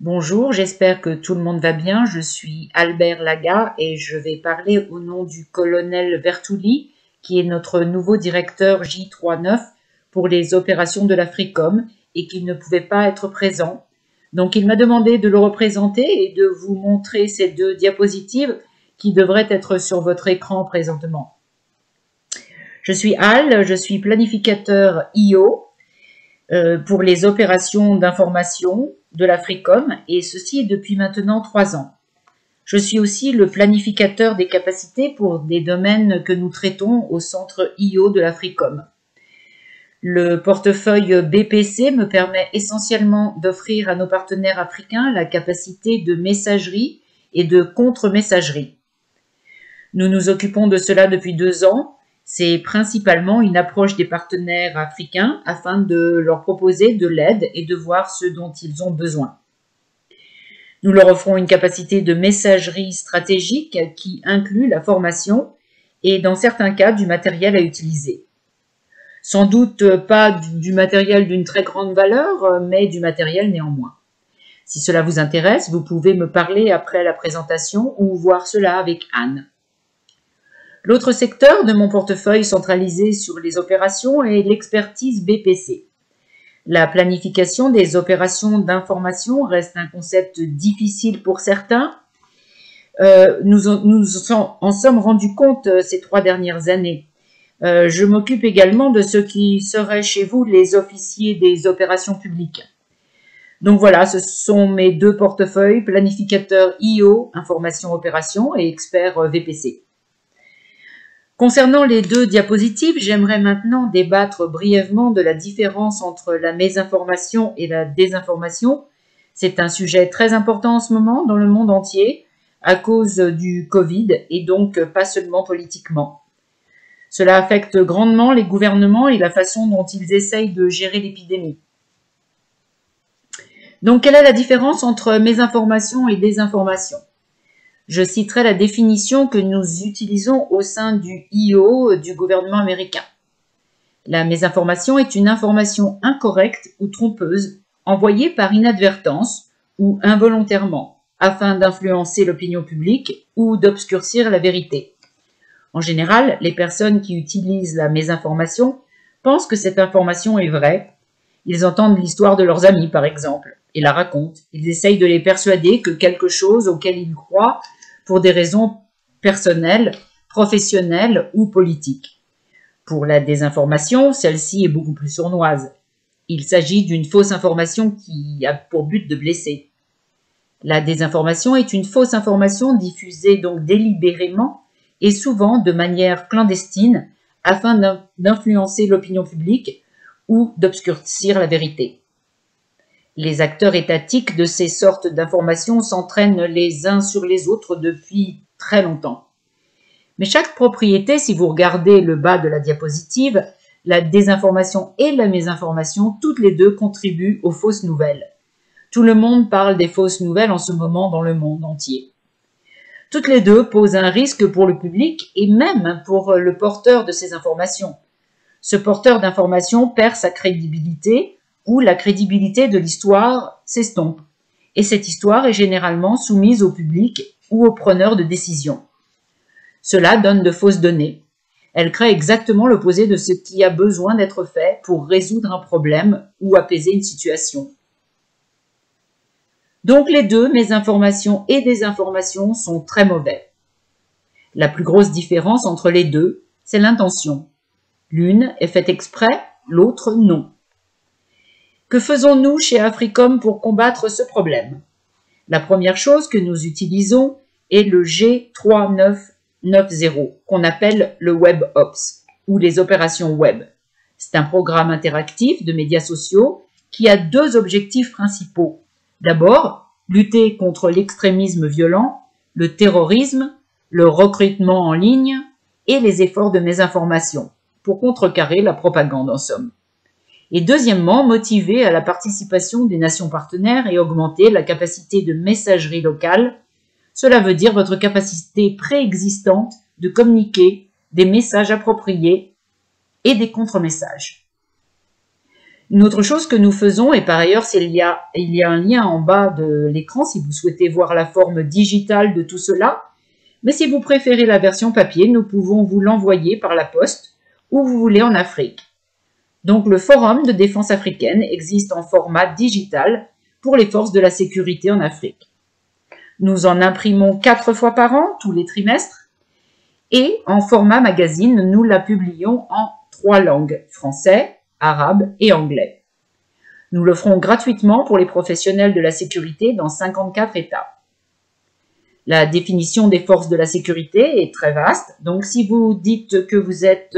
Bonjour, j'espère que tout le monde va bien. Je suis Albert Laga et je vais parler au nom du colonel Vertouli, qui est notre nouveau directeur J39 pour les opérations de l'Africom et qui ne pouvait pas être présent. Donc il m'a demandé de le représenter et de vous montrer ces deux diapositives qui devraient être sur votre écran présentement. Je suis Al, je suis planificateur IO pour les opérations d'information de l'Africom, et ceci depuis maintenant 3 ans. Je suis aussi le planificateur des capacités pour des domaines que nous traitons au centre IO de l'Africom. Le portefeuille BPC me permet essentiellement d'offrir à nos partenaires africains la capacité de messagerie et de contre-messagerie. Nous nous occupons de cela depuis 2 ans. C'est principalement une approche des partenaires africains afin de leur proposer de l'aide et de voir ce dont ils ont besoin. Nous leur offrons une capacité de messagerie stratégique qui inclut la formation et dans certains cas du matériel à utiliser. Sans doute pas du matériel d'une très grande valeur, mais du matériel néanmoins. Si cela vous intéresse, vous pouvez me parler après la présentation ou voir cela avec Anne. L'autre secteur de mon portefeuille centralisé sur les opérations est l'expertise BPC. La planification des opérations d'information reste un concept difficile pour certains. Nous en sommes rendus compte ces 3 dernières années. Je m'occupe également de ce qui seraient chez vous les officiers des opérations publiques. Donc voilà, ce sont mes 2 portefeuilles, planificateur IO, information opération et expert VPC. Concernant les 2 diapositives, j'aimerais maintenant débattre brièvement de la différence entre la mésinformation et la désinformation. C'est un sujet très important en ce moment dans le monde entier à cause du Covid et donc pas seulement politiquement. Cela affecte grandement les gouvernements et la façon dont ils essayent de gérer l'épidémie. Donc quelle est la différence entre mésinformation et désinformation ? Je citerai la définition que nous utilisons au sein du IO du gouvernement américain. La mésinformation est une information incorrecte ou trompeuse envoyée par inadvertance ou involontairement afin d'influencer l'opinion publique ou d'obscurcir la vérité. En général, les personnes qui utilisent la mésinformation pensent que cette information est vraie. Ils entendent l'histoire de leurs amis, par exemple, et la racontent. Ils essayent de les persuader que quelque chose auquel ils croient pour des raisons personnelles, professionnelles ou politiques. Pour la désinformation, celle-ci est beaucoup plus sournoise. Il s'agit d'une fausse information qui a pour but de blesser. La désinformation est une fausse information diffusée donc délibérément et souvent de manière clandestine afin d'influencer l'opinion publique ou d'obscurcir la vérité. Les acteurs étatiques de ces sortes d'informations s'entraînent les uns sur les autres depuis très longtemps. Mais chaque propriété, si vous regardez le bas de la diapositive, la désinformation et la mésinformation, toutes les 2 contribuent aux fausses nouvelles. Tout le monde parle des fausses nouvelles en ce moment dans le monde entier. Toutes les 2 posent un risque pour le public et même pour le porteur de ces informations. Ce porteur d'informations perd sa crédibilité où la crédibilité de l'histoire s'estompe. Et cette histoire est généralement soumise au public ou aux preneurs de décision. Cela donne de fausses données. Elle crée exactement l'opposé de ce qui a besoin d'être fait pour résoudre un problème ou apaiser une situation. Donc les 2, mésinformation et désinformation, sont très mauvais. La plus grosse différence entre les 2, c'est l'intention. L'une est faite exprès, l'autre non. Que faisons-nous chez Africom pour combattre ce problème? La première chose que nous utilisons est le G3990, qu'on appelle le WebOps, ou les opérations web. C'est un programme interactif de médias sociaux qui a 2 objectifs principaux. D'abord, lutter contre l'extrémisme violent, le terrorisme, le recrutement en ligne et les efforts de mésinformation, pour contrecarrer la propagande en somme. Et deuxièmement, motiver à la participation des nations partenaires et augmenter la capacité de messagerie locale. Cela veut dire votre capacité préexistante de communiquer des messages appropriés et des contre-messages. Une autre chose que nous faisons, et par ailleurs il y a un lien en bas de l'écran si vous souhaitez voir la forme digitale de tout cela, mais si vous préférez la version papier, nous pouvons vous l'envoyer par la poste où vous voulez en Afrique. Donc le Forum de défense africaine existe en format digital pour les forces de la sécurité en Afrique. Nous en imprimons 4 fois par an, tous les trimestres, et en format magazine, nous la publions en 3 langues, français, arabe et anglais. Nous le ferons gratuitement pour les professionnels de la sécurité dans 54 États. La définition des forces de la sécurité est très vaste, donc si vous dites que vous êtes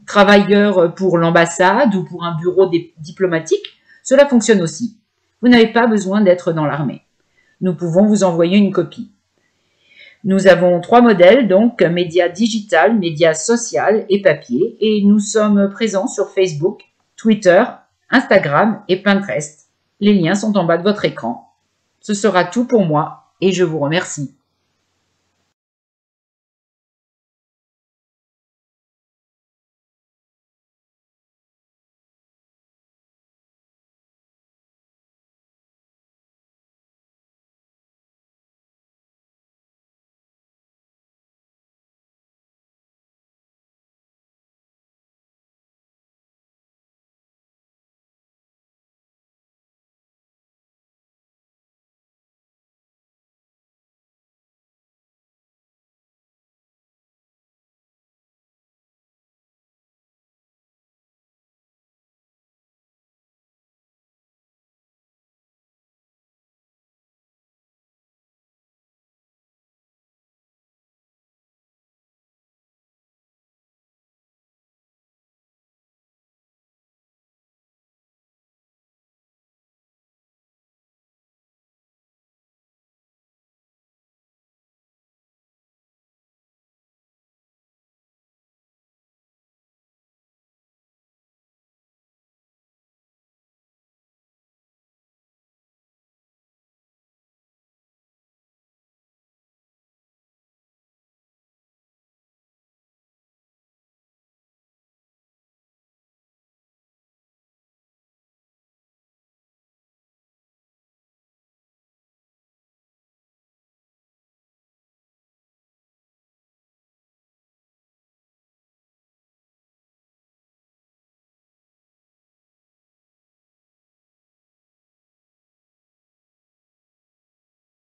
travailleur pour l'ambassade ou pour un bureau diplomatique, cela fonctionne aussi. Vous n'avez pas besoin d'être dans l'armée. Nous pouvons vous envoyer une copie. Nous avons 3 modèles, donc médias digital, médias social et papier, et nous sommes présents sur Facebook, Twitter, Instagram et Pinterest. Les liens sont en bas de votre écran. Ce sera tout pour moi et je vous remercie.